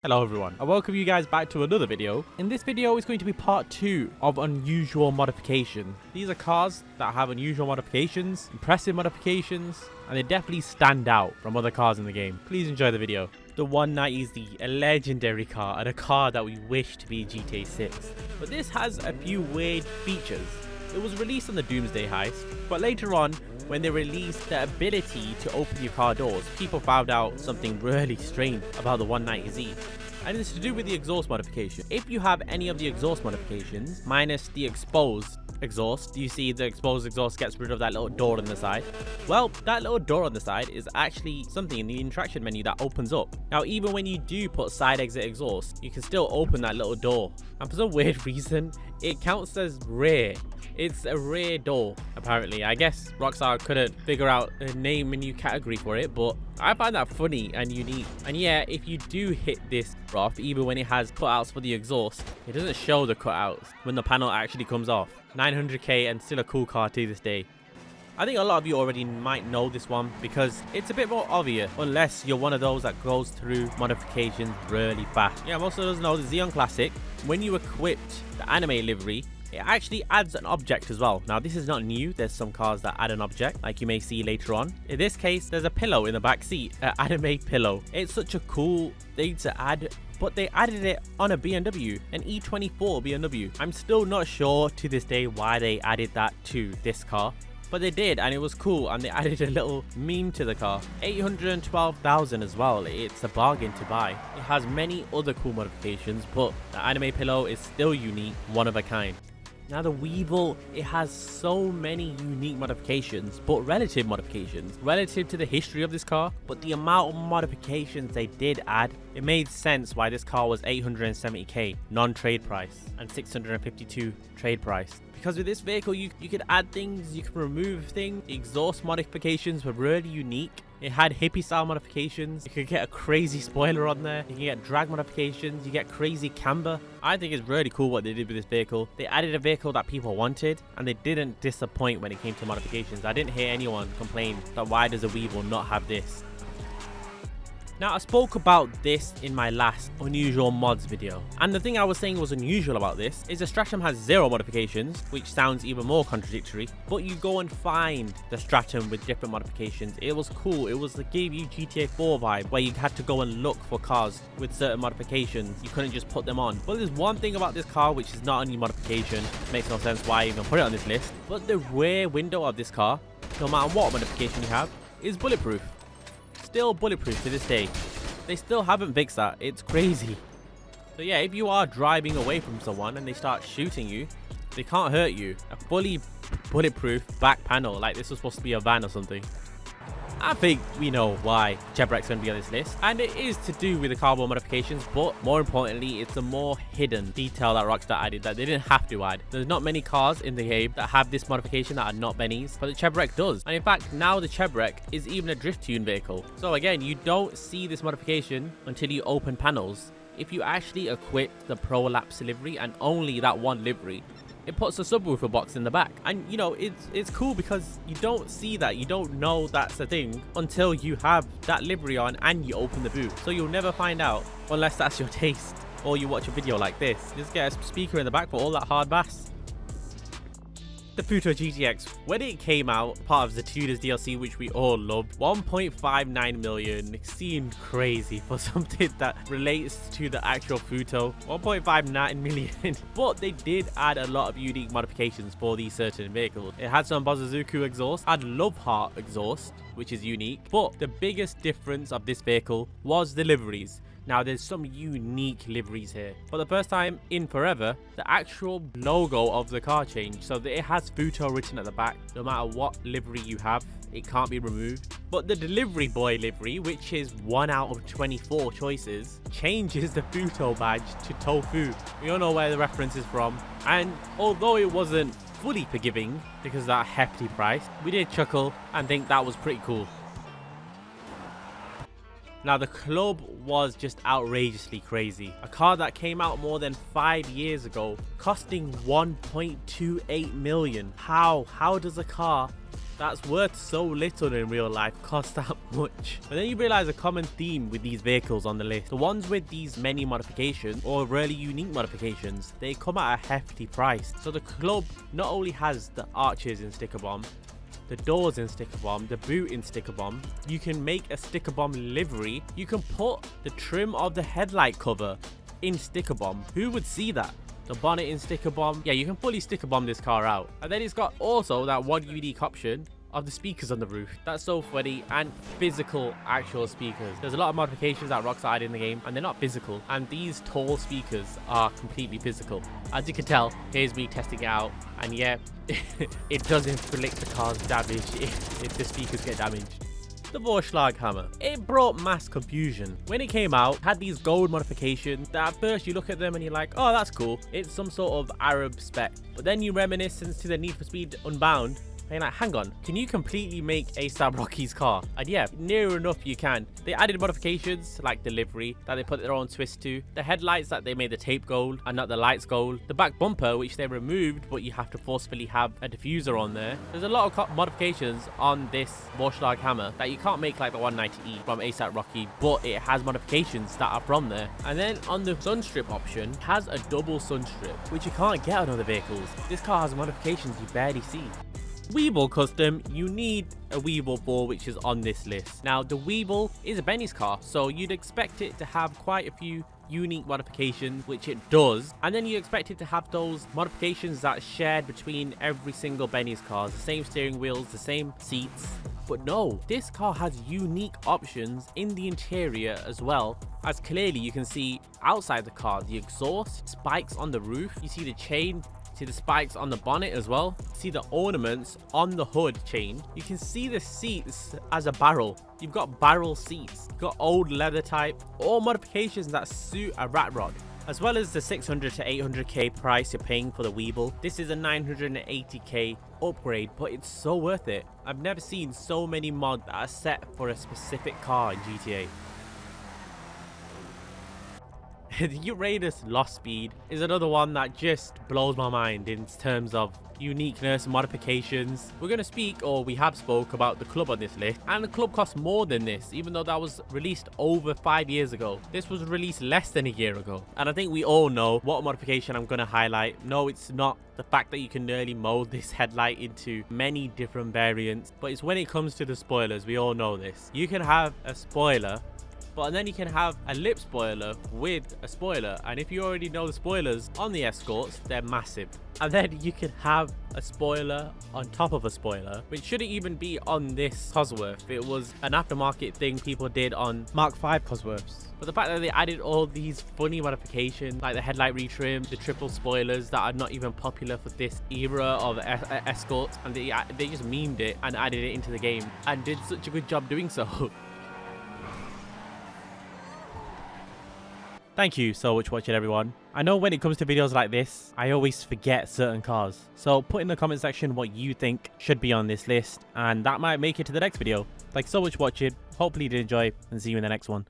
Hello everyone, I welcome you guys back to another video. In this video is going to be part 2 of unusual modification. These are cars that have unusual modifications, impressive modifications, and they definitely stand out from other cars in the game. Please enjoy the video. The 190Z, a legendary car and a car that we wish to be GTA 6. But this has a few weird features. It was released on the Doomsday heist, but later on, when they released the ability to open your car doors, people found out something really strange about the 190Z. And it's to do with the exhaust modification. If you have any of the exhaust modifications, minus the exposed exhaust, you see the exposed exhaust gets rid of that little door on the side. Well, that little door on the side is actually something in the interaction menu that opens up. Now, even when you do put side exit exhaust, you can still open that little door. And for some weird reason, it counts as rear. It's a rear door, apparently. I guess Rockstar couldn't figure out a name and new category for it, but I find that funny and unique. And yeah, if you do hit this off, even when it has cutouts for the exhaust, it doesn't show the cutouts when the panel actually comes off. 900k and still a cool car to this day. I think a lot of you already might know this one because it's a bit more obvious, unless you're one of those that goes through modifications really fast. Yeah, most of us know the Xeon Classic. When you equipped the anime livery, it actually adds an object as well. Now, this is not new. There's some cars that add an object, like you may see later on. In this case, there's a pillow in the back seat, an anime pillow. It's such a cool thing to add, but they added it on a BMW, an E24 BMW. I'm still not sure to this day why they added that to this car, but they did, and it was cool, and they added a little meme to the car. 812,000 as well. It's a bargain to buy. It has many other cool modifications, but the anime pillow is still unique, one of a kind. Now, the Weevil, it has so many unique modifications, but relative modifications, relative to the history of this car. But the amount of modifications they did add, it made sense why this car was 870k non-trade price and 652 trade price. Because with this vehicle, you could add things, you could remove things. The exhaust modifications were really unique. It had hippie style modifications. You could get a crazy spoiler on there. You can get drag modifications. You get crazy camber. I think it's really cool what they did with this vehicle. They added a vehicle that people wanted, and they didn't disappoint when it came to modifications. I didn't hear anyone complain that why does a Weevil not have this. Now, I spoke about this in my last unusual mods video, and the thing I was saying was unusual about this is the Stratum has 0 modifications, which sounds even more contradictory, but you go and find the Stratum with different modifications. It was cool. It gave you GTA 4 vibe, where you had to go and look for cars with certain modifications. You couldn't just put them on. But there's one thing about this car which is not a new modification. Makes no sense why I even put it on this list. But the rear window of this car, no matter what modification you have, is bulletproof. Still bulletproof to this day. They still haven't fixed that. It's crazy. So yeah, if you are driving away from someone and they start shooting you, they can't hurt you. A fully bulletproof back panel, like this was supposed to be a van or something. I think we know why Chevrolet's going to be on this list, and it is to do with the carbon modifications, but more importantly, it's a more hidden detail that Rockstar added that they didn't have to add. There's not many cars in the game that have this modification that are not Benny's, but the Chevrolet does. And in fact, now the Chevrolet is even a drift tune vehicle. So again, you don't see this modification until you open panels. If you actually equip the Prolapse livery and only that one livery, it puts a subwoofer box in the back. And you know, it's cool because you don't see that, you don't know that's a thing until you have that livery on and you open the boot. So you'll never find out unless that's your taste or you watch a video like this. Just get a speaker in the back for all that hard bass. The Futo GTX, when it came out, part of the Tudors DLC, which we all loved, 1.59 million seemed crazy for something that relates to the actual Futo. 1.59 million. But they did add a lot of unique modifications for these certain vehicles. It had some Bozazuku exhaust, had Love Heart exhaust, which is unique. But the biggest difference of this vehicle was the liveries. Now, there's some unique liveries here. For the first time in forever, the actual logo of the car changed. So that it has Futo written at the back. No matter what livery you have, it can't be removed. But the delivery boy livery, which is 1 out of 24 choices, changes the Futo badge to Tofu. We all know where the reference is from. And although it wasn't fully forgiving because of that hefty price, we did chuckle and think that was pretty cool. Now, the club was just outrageously crazy. A car that came out more than 5 years ago, costing 1.28 million. How does a car that's worth so little in real life cost that much. But then you realize a common theme with these vehicles on the list. The ones with these many modifications or really unique modifications, they come at a hefty price. So the club not only has the arches in sticker bomb, the doors in sticker bomb, the boot in sticker bomb, you can make a sticker bomb livery, you can put the trim of the headlight cover in sticker bomb. Who would see that? The bonnet in sticker bomb. Yeah, you can fully sticker bomb this car out. And then it's got also that one unique option of the speakers on the roof. That's so funny. And physical actual speakers. There's a lot of modifications that Rockstar add in the game and they're not physical, and these tall speakers are completely physical. As you can tell, here's me testing it out, and yeah, it does inflict the car's damage if the speakers get damaged. The Vorschlag hammer. It brought mass confusion. When it came out, it had these gold modifications that at first you look at them and you're like, oh, that's cool. It's some sort of Arab spec. But then you reminisce to the Need for Speed Unbound, and you're like, hang on, can you completely make A$AP Rocky's car? And yeah, near enough you can. They added modifications like the livery that they put their own twist to, the headlights that they made the tape gold and not the lights gold, the back bumper which they removed but you have to forcefully have a diffuser on there. There's a lot of modifications on this Vorschlag hammer that you can't make like the 190E from A$AP Rocky, but it has modifications that are from there. And then on the sunstrip option, it has a double sunstrip which you can't get on other vehicles. This car has modifications you barely see. Weevil Custom, you need a Weevil 4 which is on this list. Now the Weevil is a Benny's car, so you'd expect it to have quite a few unique modifications, which it does, and then you expect it to have those modifications that are shared between every single Benny's cars, the same steering wheels, the same seats. But no, this car has unique options in the interior as well, as clearly you can see outside the car, the exhaust, spikes on the roof, you see the chain, see the spikes on the bonnet as well, see the ornaments on the hood chain, you can see the seats as a barrel. You've got barrel seats, you've got old leather type, all modifications that suit a rat rod, as well as the 600 to 800k price you're paying for the Weevil. This is a 980k upgrade, but it's so worth it. I've never seen so many mods that are set for a specific car in GTA. The Uranus Lost Speed is another one that just blows my mind in terms of uniqueness, modifications. We're going to speak, or we have spoke, about the club on this list, and the club costs more than this, even though that was released over 5 years ago. This was released less than a year ago, and I think we all know what modification I'm going to highlight. No, it's not the fact that you can nearly mold this headlight into many different variants, but it's when it comes to the spoilers. We all know this. You can have a spoiler, but then you can have a lip spoiler with a spoiler, and if you already know the spoilers on the Escorts, they're massive. And then you can have a spoiler on top of a spoiler, which shouldn't even be on this Cosworth. It was an aftermarket thing people did on Mark V Cosworths. But the fact that they added all these funny modifications, like the headlight retrim, the triple spoilers that are not even popular for this era of Escorts, and they just memed it and added it into the game and did such a good job doing so. Thank you so much for watching, everyone. I know when it comes to videos like this, I always forget certain cars. So put in the comment section what you think should be on this list, and that might make it to the next video. Thanks so much for watching. Hopefully you did enjoy, and see you in the next one.